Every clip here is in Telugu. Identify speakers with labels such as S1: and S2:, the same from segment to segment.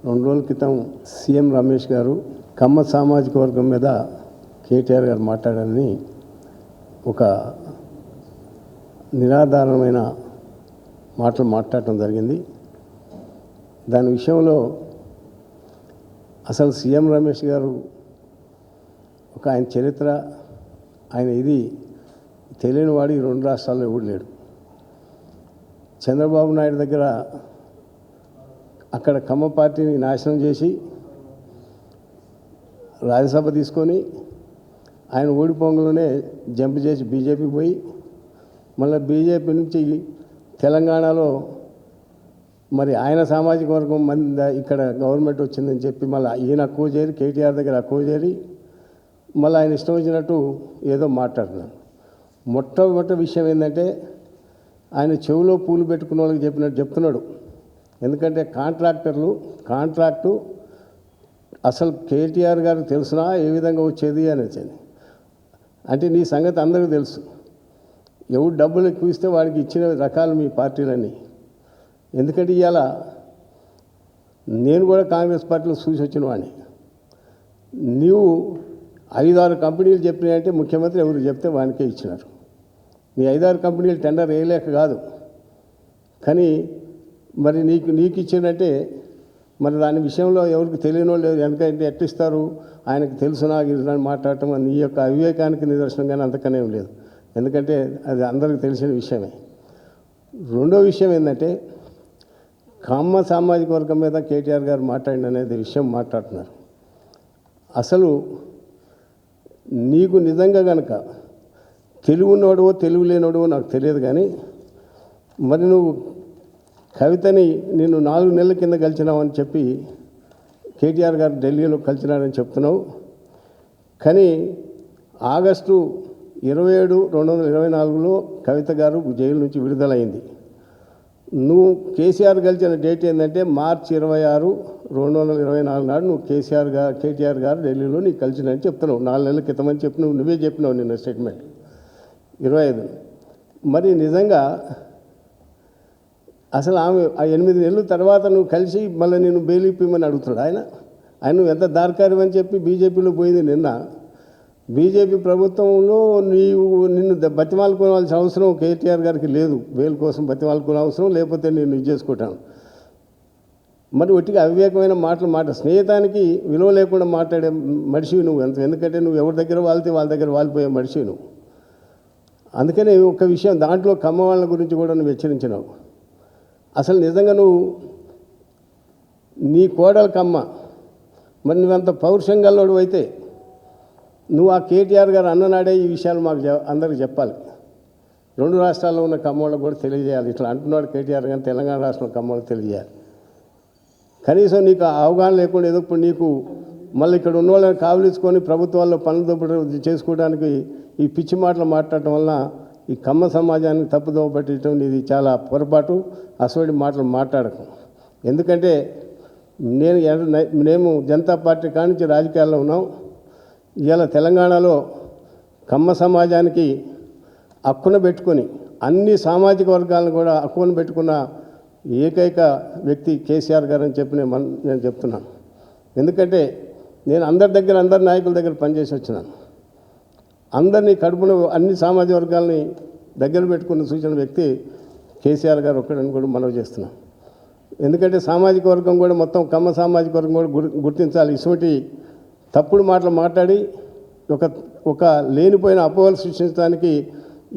S1: 2 రోజుల క్రితం సీఎం రమేష్ గారు కమ్మ సామాజిక వర్గం మీద కేటీఆర్ గారు మాట్లాడారని ఒక నిరాధారమైన మాటలు మాట్లాడటం జరిగింది. దాని విషయంలో అసలు సీఎం రమేష్ గారు ఒక ఆయన చరిత్ర ఆయన ఇది తెలియని వాడు ఈ 2 రాష్ట్రాల్లో ఎవడు లేడు. చంద్రబాబు నాయుడు దగ్గర అక్కడ కమ్మ పార్టీని నాశనం చేసి రాజ్యసభ తీసుకొని ఆయన ఓడిపోంగలోనే జంప్ చేసి బీజేపీకి పోయి మళ్ళీ బీజేపీ నుంచి తెలంగాణలో మరి ఆయన సామాజిక వర్గం మంది ఇక్కడ గవర్నమెంట్ వచ్చిందని చెప్పి మళ్ళీ ఈయన అక్కువ చేరి కేటీఆర్ దగ్గర అక్కువ చేరి మళ్ళీ ఆయన ఇష్టం వచ్చినట్టు ఏదో మాట్లాడుతున్నాను. మొట్టమొదటి విషయం ఏంటంటే ఆయన చెవిలో పూలు పెట్టుకున్న వాళ్ళకి చెప్పినట్టు చెప్తున్నాడు. ఎందుకంటే కాంట్రాక్టు అసలు కేటీఆర్ గారికి తెలుసునా ఏ విధంగా వచ్చేది అనేది. అంటే నీ సంగతి అందరికీ తెలుసు. ఎవడు డబ్బులు ఎక్కువ ఇస్తే వాడికి ఇచ్చిన రకాలు మీ పార్టీలన్నీ. ఎందుకంటే ఇవాళ నేను కూడా కాంగ్రెస్ పార్టీలో చూసి వచ్చిన వాడిని. నీవు 5-6 కంపెనీలు చెప్పినాయంటే ముఖ్యమంత్రి ఎవరు చెప్తే వానికే ఇచ్చినారు. నీ 5-6 కంపెనీలు టెండర్ వేయలేక కాదు, కానీ మరి నీకు ఇచ్చినట్టే మరి దాని విషయంలో ఎవరికి తెలియని వాళ్ళు వెనకంటే ఎట్టిస్తారు, ఆయనకు తెలుసు నాకు మాట్లాడటం నీ యొక్క అవివేకానికి నిదర్శనంగానే అంతకనే లేదు. ఎందుకంటే అది అందరికీ తెలిసిన విషయమే. రెండో విషయం ఏంటంటే కమ్మ సామాజిక వర్గం మీద కేటీఆర్ గారు మాట్లాడిన అనేది విషయం మాట్లాడుతున్నారు. అసలు నీకు నిజంగా కనుక తెలివి ఉన్నవాడో తెలివి లేనివాడో నాకు తెలియదు, కానీ మరి నువ్వు కవితని నేను 4 నెలల కింద కలిసినావని చెప్పి కేటీఆర్ గారు ఢిల్లీలో కలిసినారని చెప్తున్నావు. కానీ ఆగస్టు 27, 2024లో కవిత గారు జైలు నుంచి విడుదలైంది. నువ్వు కేసీఆర్ కలిసిన డేట్ ఏంటంటే మార్చి 26, 2024 నాడు నువ్వు కేటీఆర్ గారు ఢిల్లీలో నీకు కలిసినని చెప్తున్నావు. 4 నెలల క్రితం అని చెప్పి నువ్వే చెప్పినావు నిన్న స్టేట్మెంట్ 25. మరి నిజంగా అసలు ఆమె ఆ 8 నెలల తర్వాత నువ్వు కలిసి మళ్ళీ నేను బెయిల్ ఇప్పిమని అడుగుతున్నాడు ఆయన నువ్వు ఎంత దార్కార్యం అని చెప్పి బీజేపీలో పోయింది. నిన్న బీజేపీ ప్రభుత్వంలో నిన్ను బతిమాలుకోవాల్సిన అవసరం కేటీఆర్ గారికి లేదు. బెయిల్ కోసం బతిమాలుకునే అవసరం లేకపోతే నేను ఇది చేసుకుంటాను. మరి ఒట్టిగా అవివేకమైన మాటలు స్నేహితానికి విలువ లేకుండా మాట్లాడే మనిషివి నువ్వు. ఎందుకంటే నువ్వు ఎవరి దగ్గర వాళ్తే వాళ్ళ దగ్గర వాలిపోయే మనిషివి నువ్వు. అందుకనే ఒక విషయం దాంట్లో కమ్మ వాళ్ళ గురించి కూడా నువ్వు హెచ్చరించినావు. అసలు నిజంగా నీ కోడలు కమ్మ, మరి నువ్వంత పౌరుషంగల్లోడు అయితే నువ్వు ఆ కేటీఆర్ గారు అన్ననాడే ఈ విషయాలు మాకు అందరికి చెప్పాలి. 2 రాష్ట్రాల్లో ఉన్న కమ్మోళ్ళకు కూడా తెలియజేయాలి. ఇట్లా అంటున్నాడు కేటీఆర్ గారు తెలంగాణ రాష్ట్రంలో కమ్మోళ్ళకి తెలియజేయాలి. కనీసం నీకు అవగాహన లేకుండా ఏదో ఇప్పుడు నీకు మళ్ళీ ఇక్కడ ఉన్న వాళ్ళని కావలించుకొని ప్రభుత్వాల్లో పనులు దొబ్బడి చేసుకోవడానికి ఈ పిచ్చి మాటలు మాట్లాడటం వల్ల ఈ కమ్మ సమాజానికి తప్పుదోవ పట్టడం ఇది చాలా పొరపాటు. అసలు మాటలు మాట్లాడకు. ఎందుకంటే మేము జనతా పార్టీ కానించి రాజకీయాల్లో ఉన్నాం. ఇవాళ తెలంగాణలో కమ్మ సమాజానికి హక్కున పెట్టుకొని అన్ని సామాజిక వర్గాలను కూడా హక్కున పెట్టుకున్న ఏకైక వ్యక్తి కేసీఆర్ గారు అని చెప్పి నేను చెప్తున్నాను. ఎందుకంటే నేను అందరి నాయకుల దగ్గర పనిచేసి వచ్చినాను. అందరినీ కడుపున అన్ని సామాజిక వర్గాలని దగ్గర పెట్టుకున్న సూచన వ్యక్తి కేసీఆర్ గారు ఒక్కడని కూడా మనవి చేస్తున్నాను. ఎందుకంటే సామాజిక వర్గం కూడా మొత్తం కమ్మ సామాజిక వర్గం కూడా గుర్తించాలి. ఇటువంటి తప్పుడు మాటలు మాట్లాడి ఒక లేనిపోయిన అపోహలు సృష్టించడానికి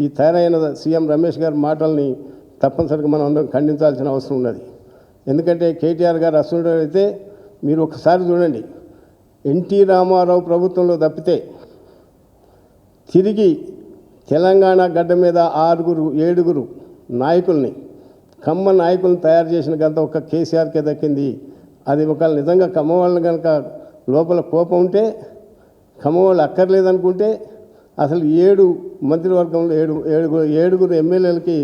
S1: ఈ తయారైన సీఎం రమేష్ గారి మాటల్ని తప్పనిసరిగా మనం అందరం ఖండించాల్సిన అవసరం ఉన్నది. ఎందుకంటే కేటీఆర్ గారు అసలు అయితే మీరు ఒకసారి చూడండి, ఎన్టీ రామారావు ప్రభుత్వంలో తప్పితే తిరిగి తెలంగాణ గడ్డ మీద 6-7 నాయకుల్ని కమ్మ నాయకులను తయారు చేసిన గంత ఒక కేసీఆర్కే దక్కింది. అది ఒకవేళ నిజంగా కమ్మ వాళ్ళని కనుక లోపల కోపం ఉంటే, కమ్మ వాళ్ళు అక్కర్లేదనుకుంటే అసలు 7 మంత్రివర్గంలో 7 ఎమ్మెల్యేలకి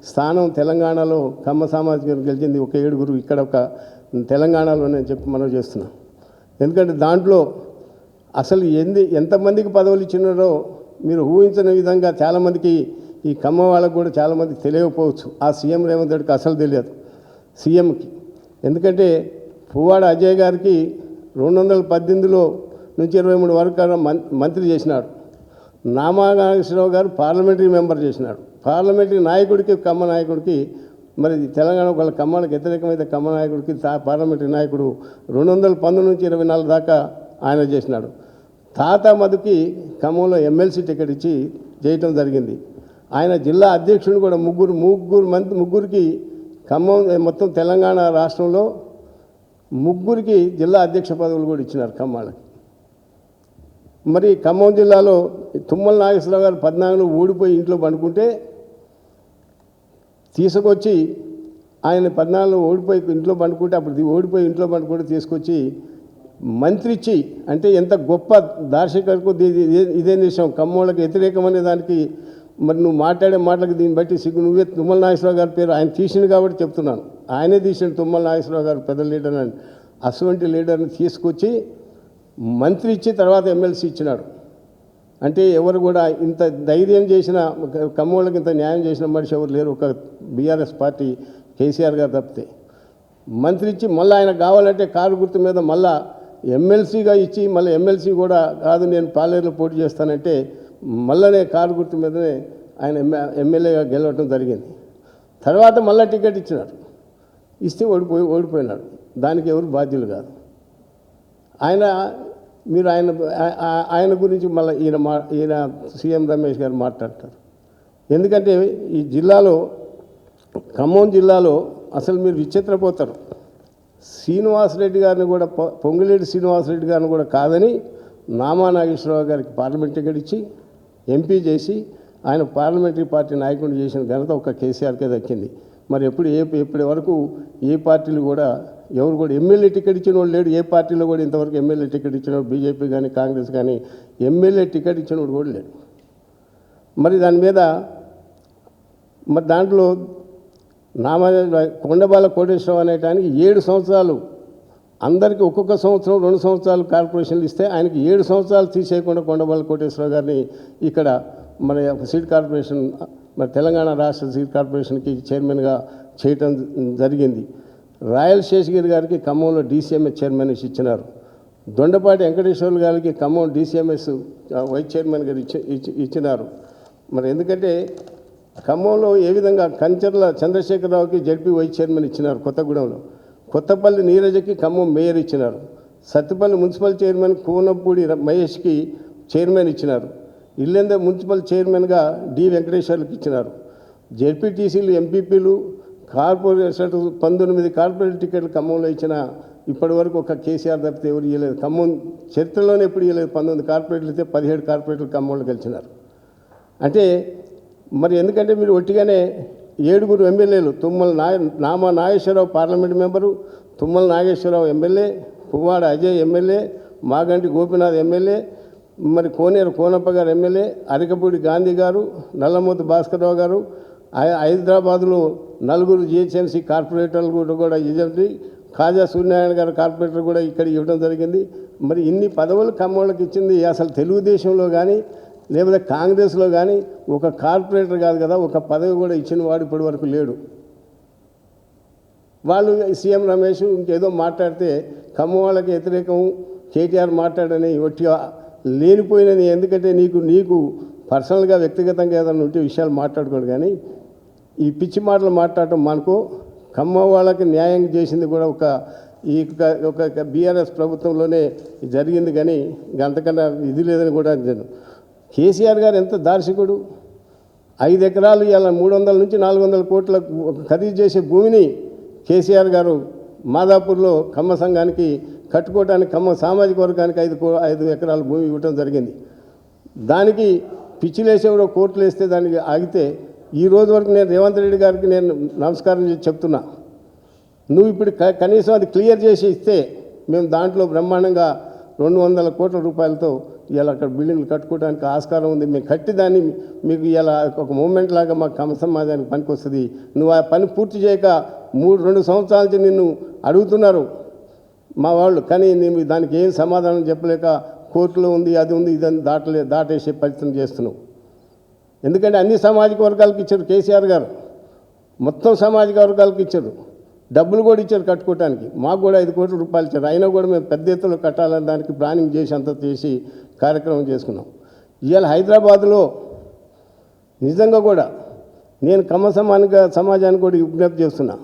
S1: స్థానం తెలంగాణలో కమ్మ సామాజిక గెలిచింది. ఒక 7 ఇక్కడ ఒక తెలంగాణలోనే చెప్పి మనం చేస్తున్నాం. ఎందుకంటే దాంట్లో అసలు ఎంతమందికి పదవులు ఇచ్చినారో మీరు ఊహించిన విధంగా చాలామందికి ఈ కమ్మ వాళ్ళకు కూడా చాలామందికి తెలియకపోవచ్చు. ఆ సీఎం రేవంత్ రెడ్డికి అసలు తెలియదు సీఎంకి. ఎందుకంటే పువ్వాడ అజయ్ గారికి 2018లో నుంచి 23 వరకు మంత్రి చేసినాడు. నాగేశ్వరరావు గారు పార్లమెంటరీ మెంబర్ చేసినాడు. పార్లమెంటరీ నాయకుడికి కమ్మ నాయకుడికి మరి తెలంగాణ వాళ్ళ కమ్మలకు వ్యతిరేకమైతే కమ్మ నాయకుడికి పార్లమెంటరీ నాయకుడు 2019 నుంచి 24 దాకా ఆయన చేసినాడు. తాత మధుకి ఖమ్మంలో ఎమ్మెల్సీ టికెట్ ఇచ్చి చేయటం జరిగింది. ఆయన జిల్లా అధ్యక్షుడు కూడా ముగ్గురికి ఖమ్మం మొత్తం తెలంగాణ రాష్ట్రంలో ముగ్గురికి జిల్లా అధ్యక్ష పదవులు కూడా ఇచ్చినారు ఖమ్మాళ్ళకి. మరి ఖమ్మం జిల్లాలో తుమ్మల నాగేశ్వరరావు గారు 14లో ఓడిపోయి ఇంట్లో పండుకుంటే తీసుకొచ్చి ఆయన 14లో ఓడిపోయి ఇంట్లో పండుకుంటే అప్పుడు ఓడిపోయి ఇంట్లో పండుకుంటే తీసుకొచ్చి మంత్రి ఇచ్చి అంటే ఎంత గొప్ప దార్శనికతకు ఇదే విషయం ఖమ్మంలోకి వ్యతిరేకమనే దానికి మరి నువ్వు మాట్లాడే మాటలకు దీన్ని బట్టి సిగ్గు నువ్వే తుమ్మల నాగేశ్వరరావు గారి పేరు ఆయన తీసిండు కాబట్టి చెప్తున్నాను. ఆయనే తీసిండు తుమ్మల నాగేశ్వరరావు గారు పెద్ద లీడర్ అని. అటువంటి లీడర్ని తీసుకొచ్చి మంత్రి ఇచ్చి తర్వాత ఎమ్మెల్సీ ఇచ్చినాడు. అంటే ఎవరు కూడా ఇంత ధైర్యం చేసిన ఖమ్మంలోకి ఇంత న్యాయం చేసిన మనిషి ఎవరు లేరు, ఒక బీఆర్ఎస్ పార్టీ కేసీఆర్ గారు తప్పితే. మంత్రి ఇచ్చి మళ్ళీ ఆయన కావాలంటే కారు గుర్తు మీద మళ్ళా ఎమ్మెల్సీగా ఇచ్చి మళ్ళీ ఎమ్మెల్సీ కూడా కాదు నేను పాలేరులో పోటీ చేస్తానంటే మళ్ళీ కారు గుర్తు మీదనే ఆయన ఎమ్మెల్యేగా గెలవటం జరిగింది. తర్వాత మళ్ళీ టికెట్ ఇచ్చినాడు, ఇస్తే ఓడిపోయినాడు. దానికి ఎవరు బాధ్యులు కాదు. మీరు ఆయన గురించి మళ్ళీ ఈయన సీఎం రమేష్ గారు మాట్లాడతారు. ఎందుకంటే ఈ జిల్లాలో ఖమ్మం జిల్లాలో అసలు మీరు విచిత్రపోతారు. శ్రీనివాసరెడ్డి గారిని కూడా పొంగులేటి శ్రీనివాసరెడ్డి గారిని కూడా కాదని నాగేశ్వరరావు గారికి పార్లమెంట్ టికెట్ ఇచ్చి ఎంపీ చేసి ఆయన పార్లమెంటరీ పార్టీ నాయకుడిని చేసిన ఘనత ఒక కేసీఆర్కే దక్కింది. మరి ఎప్పటి వరకు ఏ పార్టీలు కూడా ఎవరు కూడా ఎమ్మెల్యే టికెట్ ఇచ్చిన వాడు లేడు. ఏ పార్టీలో కూడా ఇంతవరకు ఎమ్మెల్యే టికెట్ ఇచ్చినవాడు బీజేపీ కానీ కాంగ్రెస్ కానీ ఎమ్మెల్యే టికెట్ ఇచ్చినవాడు కూడా లేడు. మరి దాని మీద మరి దాంట్లో కొండబాల కోటేశ్వరరావు అనేటానికి 7 సంవత్సరాలు అందరికీ ఒక్కొక్క సంవత్సరం 2 సంవత్సరాలు కార్పొరేషన్లు ఇస్తే ఆయనకి 7 సంవత్సరాలు తీసేయకుండా కొండబాల కోటేశ్వరరావు గారిని ఇక్కడ మన సీడ్ కార్పొరేషన్ మరి తెలంగాణ రాష్ట్ర సీడ్ కార్పొరేషన్కి చైర్మన్గా చేయటం జరిగింది. రాయల్ శేషగిరి గారికి ఖమ్మంలో డీసీఎంఎస్ చైర్మన్ ఇచ్చినారు. దొండపాటి వెంకటేశ్వర్లు గారికి ఖమ్మం డీసీఎంఎస్ వైస్ చైర్మన్ గారు ఇచ్చినారు. మరి ఎందుకంటే ఖమ్మంలో ఏ విధంగా కంచర్ల చంద్రశేఖరరావుకి జడ్పీ వైస్ చైర్మన్ ఇచ్చినారు. కొత్తగూడెంలో కొత్తపల్లి నీరజకి ఖమ్మం మేయర్ ఇచ్చినారు. సత్తుపల్లి మున్సిపల్ చైర్మన్ కూనపూడి మహేష్కి చైర్మన్ ఇచ్చినారు. ఇల్లెంద మున్సిపల్ చైర్మన్గా డి వెంకటేశ్వర్లకు ఇచ్చినారు. జెడ్పీటీసీలు ఎంపీపీలు కార్పొరేషన్ 19 కార్పొరేట్ టికెట్లు ఖమ్మంలో ఇచ్చిన ఇప్పటి వరకు ఒక కేసీఆర్ తప్పితే ఎవరు ఇవ్వలేదు. ఖమ్మం చరిత్రలోనే ఎప్పుడు ఇవ్వలేదు. 19 కార్పొరేట్లు అయితే 17 కార్పొరేట్లు ఖమ్మంలో గెలిచినారు. అంటే మరి ఎందుకంటే మీరు ఒట్టిగానే 7 ఎమ్మెల్యేలు Nageswararao parliament member, Tummala Nageswararao MLA, Puvvada Ajay MLA, Maganti Gopinath MLA, మరి కోనేరు కోనప్ప గారు ఎమ్మెల్యే, అరికపూడి గాంధీ గారు, నల్లమూతి భాస్కర్రావు గారు, హైదరాబాదులో 4 జిహెచ్ఎంసీ కార్పొరేటర్లు కూడా ఇవ్వండి, ఖాజా సూర్యనారాయణ గారు కార్పొరేటర్ కూడా ఇక్కడ ఇవ్వడం జరిగింది. మరి ఇన్ని పదవులు ఖమ్మంలోకి ఇచ్చింది అసలు తెలుగుదేశంలో కానీ లేకపోతే కాంగ్రెస్లో కానీ ఒక కార్పొరేటర్ కాదు కదా, ఒక పదవి కూడా ఇచ్చిన వాడు ఇప్పటి వరకు లేడు. వాళ్ళు సీఎం రమేష్ ఇంకేదో మాట్లాడితే ఖమ్మం వాళ్ళకి వ్యతిరేకం కేటీఆర్ మాట్లాడని ఒట్టిగా లేనిపోయినని. ఎందుకంటే నీకు పర్సనల్గా వ్యక్తిగతంగా ఏదైనా ఉంటే విషయాలు మాట్లాడుకోడు, కానీ ఈ పిచ్చి మాటలు మాట్లాడటం మనకు ఖమ్మం వాళ్ళకి న్యాయం చేసింది కూడా ఒక బీఆర్ఎస్ ప్రభుత్వంలోనే జరిగింది. కానీ అంతకన్నా ఇది లేదని కూడా కేసీఆర్ గారు ఎంత దార్శకుడు. 5 ఎకరాలు ఇలా 300 నుంచి 400 కోట్ల ఖరీదు చేసే భూమిని కేసీఆర్ గారు మాదాపూర్లో ఖమ్మ సంఘానికి కట్టుకోవడానికి ఖమ్మం సామాజిక వర్గానికి 5 ఎకరాల భూమి ఇవ్వటం జరిగింది. దానికి పిచ్చిలేసేవారో కోర్టులు వేస్తే దానికి ఆగితే ఈ రోజు వరకు నేను రేవంత్ రెడ్డి గారికి నేను నమస్కారం చేసి చెప్తున్నా, నువ్వు ఇప్పుడు కనీసం అది క్లియర్ చేసి ఇస్తే మేము దాంట్లో బ్రహ్మాండంగా 200 కోట్ల రూపాయలతో ఇలా అక్కడ బిల్డింగ్లు కట్టుకోవడానికి ఆస్కారం ఉంది. మేము కట్టి దాన్ని మీకు ఇలా ఒక మూమెంట్ లాగా మా ఖమ్మ సమాజానికి పనికి వస్తుంది. నువ్వు ఆ పని పూర్తి చేయక 2 సంవత్సరాల నుంచి నిన్ను అడుగుతున్నారు మా వాళ్ళు, కానీ నేను దానికి ఏం సమాధానం చెప్పలేక కోర్టులో ఉంది, అది ఉంది, ఇదని దాటేసే ప్రయత్నం చేస్తున్నావు. ఎందుకంటే అన్ని సామాజిక వర్గాలకు ఇచ్చారు కేసీఆర్ గారు, మొత్తం సామాజిక వర్గాలకు ఇచ్చారు. డబ్బులు కూడా ఇచ్చారు కట్టుకోవటానికి. మాకు కూడా 5 కోట్ల రూపాయలు ఇచ్చారు. అయినా కూడా మేము పెద్ద ఎత్తులో కట్టాలని దానికి ప్లానింగ్ చేసి అంత చేసి కార్యక్రమం చేసుకున్నాం. ఇవాళ హైదరాబాదులో నిజంగా కూడా నేను సమాజానికి కూడా విజ్ఞప్తి చేస్తున్నా,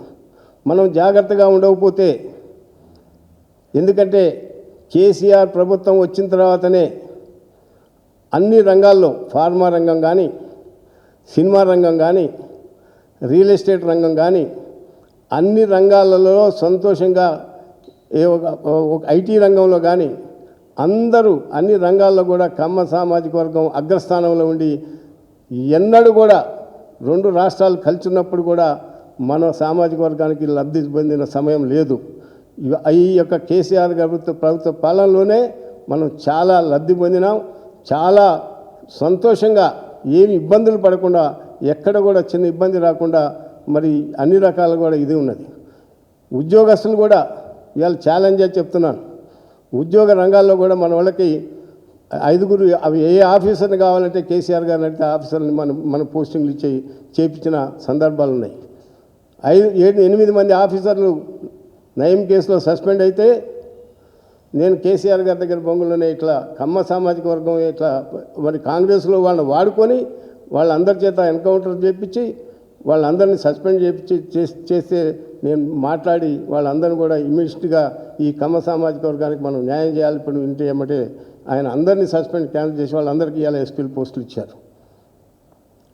S1: మనం జాగ్రత్తగా ఉండకపోతే, ఎందుకంటే కేసీఆర్ ప్రభుత్వం వచ్చిన తర్వాతనే అన్ని రంగాల్లో, ఫార్మా రంగం కానీ, సినిమా రంగం కానీ, రియల్ ఎస్టేట్ రంగం కానీ, అన్ని రంగాలలో సంతోషంగా ఐటీ రంగంలో కానీ అందరూ అన్ని రంగాల్లో కూడా కమ్మ సామాజిక వర్గం అగ్రస్థానంలో ఉండి ఎన్నడూ కూడా 2 రాష్ట్రాలు కలిసి ఉన్నప్పుడు కూడా మన సామాజిక వర్గానికి లబ్ధి పొందిన సమయం లేదు. ఈ యొక్క కేసీఆర్ ప్రభుత్వ పాలనలోనే మనం చాలా లబ్ధి పొందినాం. చాలా సంతోషంగా ఏమి ఇబ్బందులు పడకుండా, ఎక్కడ కూడా చిన్న ఇబ్బంది రాకుండా మరి అన్ని రకాలు కూడా ఇది ఉన్నది. ఉద్యోగస్తులు కూడా ఇవాళ ఛాలెంజ్ చెప్తున్నాను. ఉద్యోగ రంగాల్లో కూడా మన వాళ్ళకి 5 అవి ఏ ఆఫీసర్ని కావాలంటే కేసీఆర్ గారిని అంటే ఆఫీసర్ని మన పోస్టింగ్లు చేయించిన సందర్భాలు ఉన్నాయి. 8 మంది ఆఫీసర్లు నయం కేసులో సస్పెండ్ అయితే నేను కేసీఆర్ గారి దగ్గర బొంగులోనే ఇట్లా కమ్మ సామాజిక వర్గం ఇట్లా మరి కాంగ్రెస్లో వాళ్ళని వాడుకొని వాళ్ళందరి చేత ఎన్కౌంటర్ చేయించి వాళ్ళందరినీ సస్పెండ్ చేస్తే నేను మాట్లాడి వాళ్ళందరినీ కూడా ఇమీడియట్గా ఈ కమ్మ సామాజిక వర్గానికి మనం న్యాయం చేయాలి. ఇప్పుడు ఇంటి ఏమంటే ఆయన అందరినీ సస్పెండ్ క్యాన్సిల్ చేసి వాళ్ళందరికీ ఇలా ఎస్పీలు పోస్టులు ఇచ్చారు.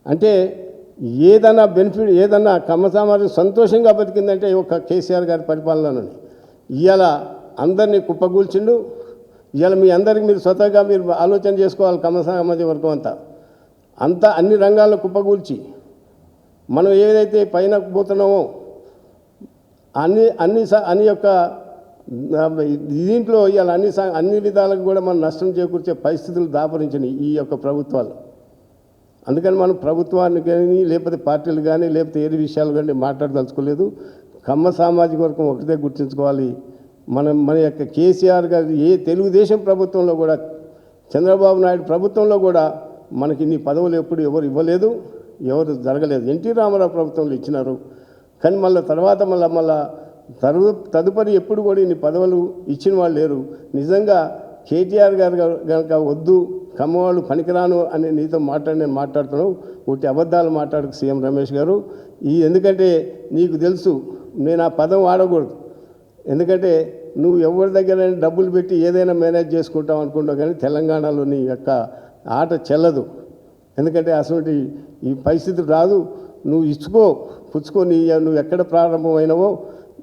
S1: అంటే ఏదన్నా బెనిఫిట్, ఏదన్నా కమ్మ సామాజిక సంతోషంగా బతికిందంటే ఒక కేసీఆర్ గారి పరిపాలనని. ఇవాళ అందరినీ కుప్పగూల్చిండు. ఇవాళ మీ అందరికి మీరు స్వతహాగా మీరు ఆలోచన చేసుకోవాలి. కమ్మ సామాజిక వర్గం అంతా అన్ని రంగాల్లో కుప్పగూల్చి మనం ఏదైతే పైన పోతున్నామో అన్ని యొక్క దీంట్లో ఇవాళ అన్ని విధాలకు కూడా మనం నష్టం చేకూర్చే పరిస్థితులు దాపరించినాయి ఈ యొక్క ప్రభుత్వాలు. అందుకని మనం ప్రభుత్వాన్ని కానీ లేకపోతే పార్టీలు కానీ లేకపోతే ఏది విషయాలు కానీ మాట్లాడదలుచుకోలేదు. కమ్మ సామాజిక వర్గం ఒకటే గుర్తుంచుకోవాలి. మన యొక్క కేసీఆర్ గారు తెలుగుదేశం ప్రభుత్వంలో కూడా, చంద్రబాబు నాయుడు ప్రభుత్వంలో కూడా మనకి ఇన్ని పదవులు ఎప్పుడు ఎవరు ఇవ్వలేదు, ఎవరు జరగలేదు. ఎన్టీ రామారావు ప్రభుత్వంలో ఇచ్చినారు, కానీ తర్వాత తదుపరి ఎప్పుడు కూడా ఇన్ని పదవులు ఇచ్చిన వాళ్ళు లేరు. నిజంగా కేటీఆర్ గారు కనుక వద్దు, కమ్మవాళ్ళు పనికిరాను అని నీతో నేను మాట్లాడుతున్నావు. ఒకటి అబద్ధాలు మాట్లాడకు సీఎం రమేష్ గారు. ఎందుకంటే నీకు తెలుసు నేను ఆ పదం వాడకూడదు. ఎందుకంటే నువ్వు ఎవరి దగ్గర డబ్బులు పెట్టి ఏదైనా మేనేజ్ చేసుకుంటావు అనుకుంటావు, కానీ తెలంగాణలో నీ యొక్క ఆట చెల్లదు. ఎందుకంటే అసలు ఈ పరిస్థితి రాదు. నువ్వు పుచ్చుకో నువ్వు ఎక్కడ ప్రారంభమైనవో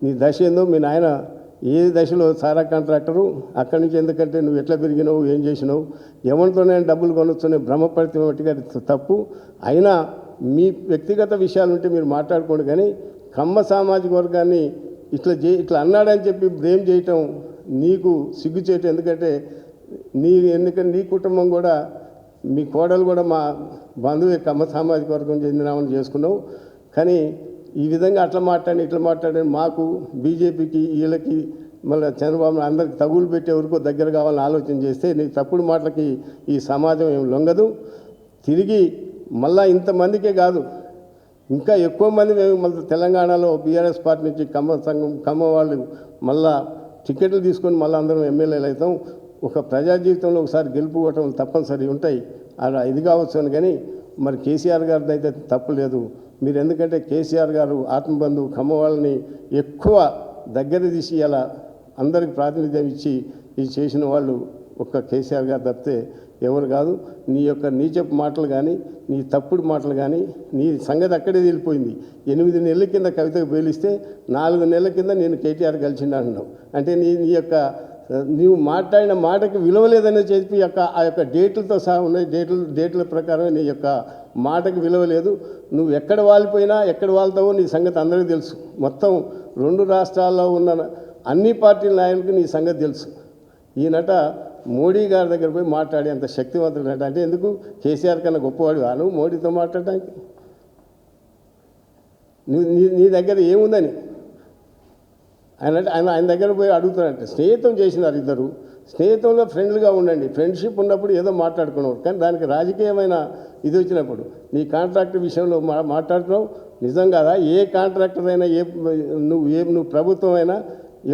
S1: నీ దశ ఏందో, మీ నాయన ఏ దశలో సారా కాంట్రాక్టరు, అక్కడి నుంచి ఎందుకంటే నువ్వు ఎట్లా పెరిగినావు, ఏం చేసినావు, ఎవరితోనే డబ్బులు కొనుక్కునే భ్రమపడితే మట్టిగా తప్పు. అయినా మీ వ్యక్తిగత విషయాలు ఉంటే మీరు మాట్లాడుకోండి, కానీ కమ్మ సామాజిక వర్గాన్ని ఇట్లా అన్నాడని చెప్పి బ్లేమ్ చేయటం నీకు సిగ్గు చేయటం. ఎందుకంటే నీ కుటుంబం కూడా, మీ కోడలు కూడా మా బంధువు కమ్మ సామాజిక వర్గం చెందినామని చేసుకున్నావు. కానీ ఈ విధంగా ఇట్లా మాట్లాడి మాకు బీజేపీకి వీళ్ళకి మళ్ళీ చంద్రబాబు అందరికి తగులు పెట్టి ఎవరికో దగ్గర కావాలని ఆలోచన చేస్తే నీ తప్పుడు మాటలకి ఈ సమాజం ఏం లొంగదు. తిరిగి మళ్ళీ ఇంతమందికే కాదు, ఇంకా ఎక్కువ మంది మేము మళ్ళీ తెలంగాణలో బీఆర్ఎస్ పార్టీ నుంచి కమ్మ వాళ్ళు మళ్ళా టికెట్లు తీసుకొని మళ్ళీ అందరం ఎమ్మెల్యేలు అవుతాం. ఒక ప్రజా జీవితంలో ఒకసారి గెలుపుకోవటం తప్పనిసరి ఉంటాయి, అలా ఇది కావచ్చు అని. కానీ మరి కేసీఆర్ గారిది అయితే తప్పు లేదు. మీరు ఎందుకంటే కేసీఆర్ గారు ఆత్మబంధువు కమ్మ వాళ్ళని ఎక్కువ దగ్గర తీసి ఇలా అందరికి ప్రాతినిధ్యం ఇచ్చి ఇది చేసిన వాళ్ళు ఒక్క కేసీఆర్ గారు తప్పితే ఎవరు కాదు. నీ యొక్క నీచపు మాటలు కానీ, నీ తప్పుడు మాటలు కానీ, నీ సంగతి అక్కడే వెళ్ళిపోయింది. 8 నెలల కింద కవితకు పేలిస్తే 4 నెలల కింద నేను కేటీఆర్ కలిసిండా అంటున్నావు. అంటే నీ యొక్క నీవు మాట్లాడిన మాటకి విలువలేదని చెప్పి ఆ యొక్క డేట్లతో సహా ఉన్నాయి. డేట్ల ప్రకారం నీ యొక్క మాటకి విలువలేదు. నువ్వు ఎక్కడ వాలిపోయినా ఎక్కడ వాళ్తావో నీ సంగతి అందరికీ తెలుసు. మొత్తం 2 రాష్ట్రాల్లో ఉన్న అన్ని పార్టీల నాయకులకు నీ సంగతి తెలుసు. ఈయనట మోడీ గారి దగ్గర పోయి మాట్లాడే అంత శక్తివంతుడు అంటే ఎందుకు? కేసీఆర్ కన్నా గొప్పవాడు కాను మోడీతో మాట్లాడడానికి? నీ దగ్గర ఏముందని? ఆయన దగ్గర పోయి అడుగుతారంటే స్నేహితం చేసినారు ఇద్దరు, స్నేహితంలో ఫ్రెండ్లుగా ఉండండి, ఫ్రెండ్షిప్ ఉన్నప్పుడు ఏదో మాట్లాడుకున్నావు, కానీ దానికి రాజకీయమైన ఇది వచ్చినప్పుడు నీ కాంట్రాక్ట్ విషయంలో మాట్లాడుతున్నావు. నిజం కాదా? ఏ కాంట్రాక్టర్ అయినా నువ్వు ప్రభుత్వం అయినా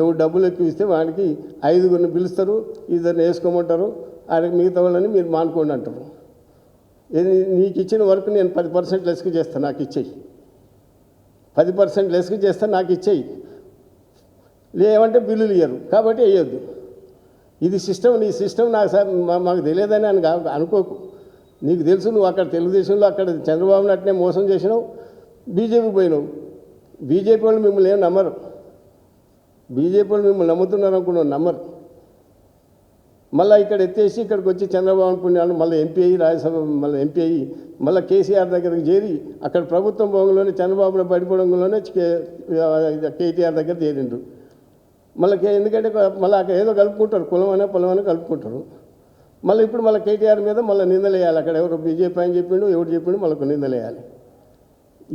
S1: ఎవరు డబ్బులు ఎక్కువ ఇస్తే వాడికి 5గురిని పిలుస్తారు, ఇద్దరిని వేసుకోమంటారు, ఆయనకి మిగతా వాళ్ళని మీరు మానుకోండి అంటారు. నీకు ఇచ్చిన వర్క్ నేను 10% లెస్కి చేస్తాను, నాకు ఇచ్చేయి, 10% లెస్కి చేస్తాను, నాకు ఇచ్చేయి, లేవంటే బిల్లులు ఇయ్యరు, కాబట్టి వేయొద్దు. ఇది సిస్టమ్, నీ సిస్టమ్ మాకు తెలియదని అనుకోకు. నీకు తెలుసు, నువ్వు అక్కడ తెలుగుదేశంలో అక్కడ చంద్రబాబు నాయుడునే మోసం చేసినావు, బీజేపీ పోయినావు. బీజేపీ వాళ్ళు మిమ్మల్ని ఏం నమ్మరు, బీజేపీ వాళ్ళు మిమ్మల్ని నమ్ముతున్నారు అనుకున్నావు, నమ్మరు. మళ్ళీ ఇక్కడ ఎత్తేసి ఇక్కడికి వచ్చి చంద్రబాబు పుణ్యాలు మళ్ళీ ఎంపీ అయ్యి, రాజ్యసభ మళ్ళీ ఎంపీ అయ్యి, మళ్ళీ కేసీఆర్ దగ్గరికి చేరి అక్కడ ప్రభుత్వం భోగంలోనే చంద్రబాబును పడిపోవడంలోనే కేటీఆర్ దగ్గర చేరిండ్రు. మళ్ళీ ఎందుకంటే మళ్ళీ అక్కడ ఏదో కలుపుకుంటారు, పొలమైనా కలుపుకుంటారు. మళ్ళీ ఇప్పుడు మళ్ళీ కేటీఆర్ మీద మళ్ళీ నిందలేయాలి. అక్కడ ఎవరు బీజేపీ అని చెప్పిండు, ఎవరు చెప్పిండు, మళ్ళీ నిందలేయాలి.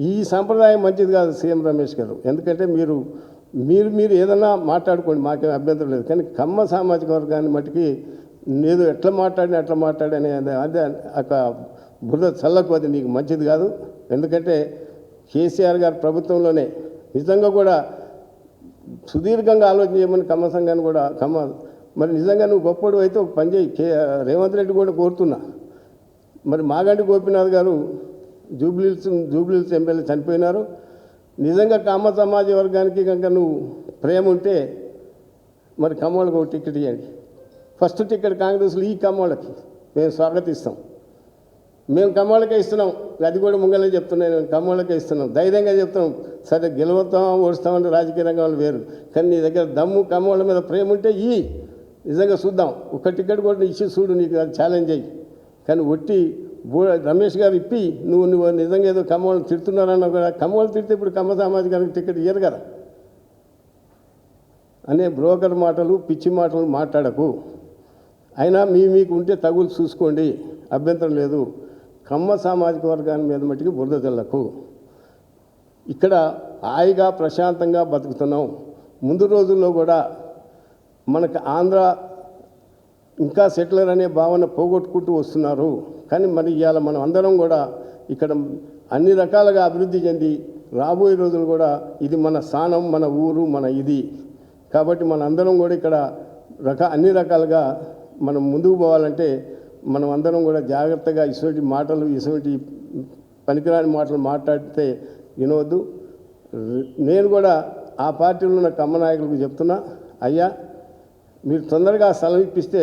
S1: ఈ సంప్రదాయం మంచిది కాదు సీఎం రమేష్ గారు. ఎందుకంటే మీరు ఏదన్నా మాట్లాడుకోండి, మాకేం అభ్యంతరం లేదు, కానీ కమ్మ సామాజిక వర్గాన్ని మట్టుకి నేను ఎట్లా మాట్లాడని అదే ఒక బురద చల్లకు, అది నీకు మంచిది కాదు. ఎందుకంటే కేసీఆర్ గారు ప్రభుత్వంలోనే నిజంగా కూడా సుదీర్ఘంగా ఆలోచన చేయమని కమ్మ సంఘాన్ని కూడా మరి నిజంగా నువ్వు గొప్పడు అయితే ఒక పని చేయి. రేవంత్ రెడ్డి కూడా కోరుతున్నా, మరి మాగంటి గోపీనాథ్ గారు జూబ్లీహిల్స్ ఎమ్మెల్యే చనిపోయినారు. నిజంగా కమ్మ సమాజ వర్గానికి కనుక నువ్వు ప్రేమ ఉంటే మరి కమ్మోళ్ళకి ఒక టికెట్ ఇవ్వండి. ఫస్ట్ టికెట్ కాంగ్రెస్లో ఈ కమ్మోళ్ళకి మేము స్వాగతిస్తాం. మేము కమ్మోళ్ళకే ఇస్తున్నాం, అది కూడా ముంగలే చెప్తున్నాయి, నేను కమ్మోళ్ళకే ఇస్తున్నాం, ధైర్యంగా చెప్తున్నాం. సరే గెలవతాం ఓడుస్తామంటే రాజకీయ రంగంలో వేరు, కానీ నీ దగ్గర దమ్ము కమ్మోళ్ళ మీద ప్రేమ ఉంటే నిజంగా చూద్దాం, ఒక టికెట్ కూడా ఇచ్చి చూడు, నీకు అది ఛాలెంజ్ అయ్యి. కానీ ఒట్టి రమేష్ గారు ఇప్పి నువ్వు నిజంగా ఏదో కమ్మోళ్ళు తిడుతున్నారన్నా కూడా, కమ్మోళ్ళు తిడితే ఇప్పుడు కమ్మ సామాజికానికి టికెట్ ఇయ్యరు కదా అనే బ్రోకర్ మాటలు, పిచ్చి మాటలు మాట్లాడకు. అయినా మీకు ఉంటే తగులు చూసుకోండి, అభ్యంతరం లేదు. కమ్మ సామాజిక వర్గాన్ని మీద మట్టికి బురద జల్లకు. ఇక్కడ హాయిగా ప్రశాంతంగా బతుకుతున్నాం. ముందు రోజుల్లో కూడా మనకు ఆంధ్ర ఇంకా సెటిలర్ అనే భావన పోగొట్టుకుంటూ వస్తున్నారు. కానీ మరి ఇవాళ మనం అందరం కూడా ఇక్కడ అన్ని రకాలుగా అభివృద్ధి చెంది రాబోయే రోజులు కూడా ఇది మన స్థానం, మన ఊరు, మన ఇది. కాబట్టి మన అందరం కూడా ఇక్కడ అన్ని రకాలుగా మనం ముందుకు పోవాలంటే మనం అందరం కూడా జాగ్రత్తగా ఇటువంటి పనికిరాని మాటలు మాట్లాడితే వినవద్దు. నేను కూడా ఆ పార్టీలో ఉన్న కమ్మ నాయకులకు చెప్తున్నా, అయ్యా మీరు తొందరగా స్థలం ఇప్పిస్తే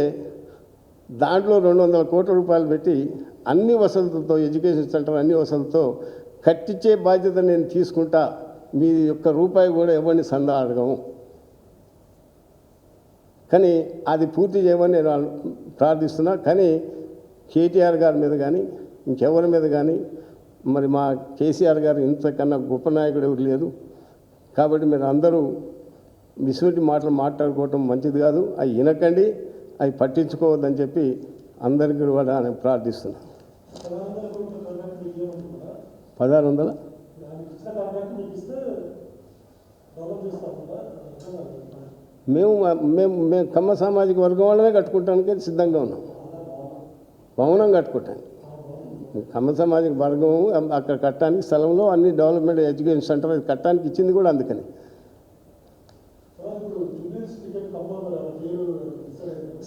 S1: దాంట్లో 200 కోట్ల రూపాయలు పెట్టి అన్ని వసతులతో, ఎడ్యుకేషన్ సెంటర్ అన్ని వసతులతో కట్టించే బాధ్యత నేను తీసుకుంటా. మీ యొక్క రూపాయి కూడా ఎవరిని సందా అడగము, కానీ అది పూర్తి చేయమని నేను ప్రార్థిస్తున్నా. కానీ కేటీఆర్ గారి మీద కానీ ఇంకెవరి మీద కానీ మరి మా కేసీఆర్ గారు ఇంతకన్నా గొప్ప నాయకుడు ఎవరు లేదు. కాబట్టి మీరు అందరూ ఇటువంటి మాటలు మాట్లాడుకోవటం మంచిది కాదు, అవి వినకండి, అవి పట్టించుకోవద్దని చెప్పి అందరికీ కూడా నేను ప్రార్థిస్తున్నాను. 1600 మేము కమ్మ సామాజిక వర్గం వాళ్ళనే కట్టుకుంటానికి సిద్ధంగా ఉన్నాం, భవనం కట్టుకుంటానికి. కమ్మ సామాజిక వర్గం అక్కడ కట్టడానికి స్థలంలో అన్ని డెవలప్మెంట్ ఎడ్యుకేషన్ సెంటర్ కట్టడానికి ఇచ్చింది కూడా అందుకని.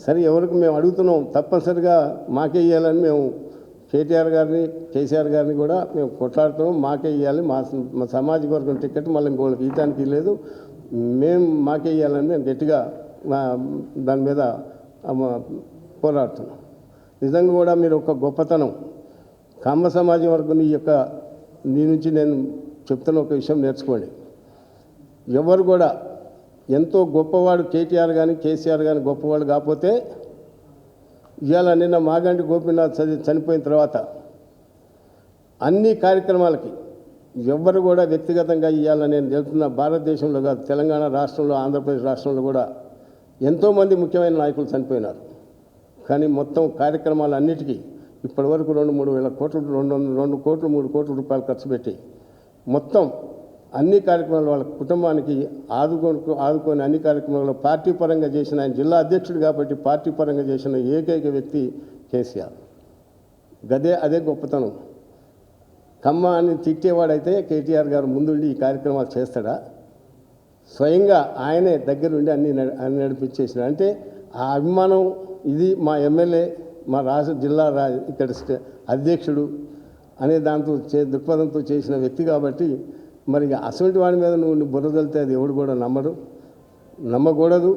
S1: సరే ఎవరికి మేము అడుగుతున్నాం, తప్పనిసరిగా మాకే ఇవ్వాలని మేము కేటీఆర్ గారిని, కేసీఆర్ గారిని కూడా మేము కొట్లాడుతున్నాం. మాకే ఇవ్వాలి, మా సామాజిక వర్గం టికెట్ మళ్ళీ ఇంకోళ్ళకి ఇవ్వడానికి లేదు, మాకే ఇవ్వాలని మేము గట్టిగా దాని మీద పోరాడుతున్నాం. నిజంగా కూడా మీరు ఒక గొప్పతనం కమ్మ సమాజం వరకు నీ నుంచి నేను చెప్తున్న ఒక విషయం నేర్చుకోండి. ఎవరు కూడా ఎంతో గొప్పవాడు కేటీఆర్ కానీ కేసీఆర్ కానీ గొప్పవాడు కాకపోతే ఇవాళ నిన్న మాగంటి గోపీనాథ్ చనిపోయిన తర్వాత అన్ని కార్యక్రమాలకి ఎవ్వరు కూడా వ్యక్తిగతంగా ఇవాళ నేను చెప్తున్న భారతదేశంలో కాదు, తెలంగాణ రాష్ట్రంలో, ఆంధ్రప్రదేశ్ రాష్ట్రంలో కూడా ఎంతోమంది ముఖ్యమైన నాయకులు చనిపోయినారు. కానీ మొత్తం కార్యక్రమాలన్నిటికీ ఇప్పటివరకు 2-3 వేల కోట్లు, 2 కోట్లు 3 కోట్ల రూపాయలు ఖర్చు పెట్టి మొత్తం అన్ని కార్యక్రమాలు వాళ్ళ కుటుంబానికి ఆదుకొని అన్ని కార్యక్రమాల్లో పార్టీ పరంగా చేసిన, ఆయన జిల్లా అధ్యక్షుడు కాబట్టి పార్టీ పరంగా చేసిన ఏకైక వ్యక్తి కేసీఆర్. అదే గొప్పతనం. కమ్మ అని తిట్టేవాడైతే కేటీఆర్ గారు ముందుండి ఈ కార్యక్రమాలు చేస్తాడా? స్వయంగా ఆయనే దగ్గరుండి అన్ని నడిపించేసిన. అంటే ఆ అభిమానం, ఇది మా ఎమ్మెల్యే, మా జిల్లా ఇక్కడ అధ్యక్షుడు అనే దాంతో దృక్పథంతో చేసిన వ్యక్తి కాబట్టి మరి అసలు వాడి మీద నువ్వు బుర్ర తలితే అది ఎవడు కూడా నమ్మకూడదు.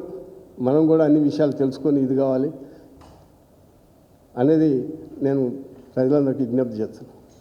S1: మనం కూడా అన్ని విషయాలు తెలుసుకొని ఇది కావాలి అనేది నేను ప్రజలందరికీ విజ్ఞప్తి చేస్తాను.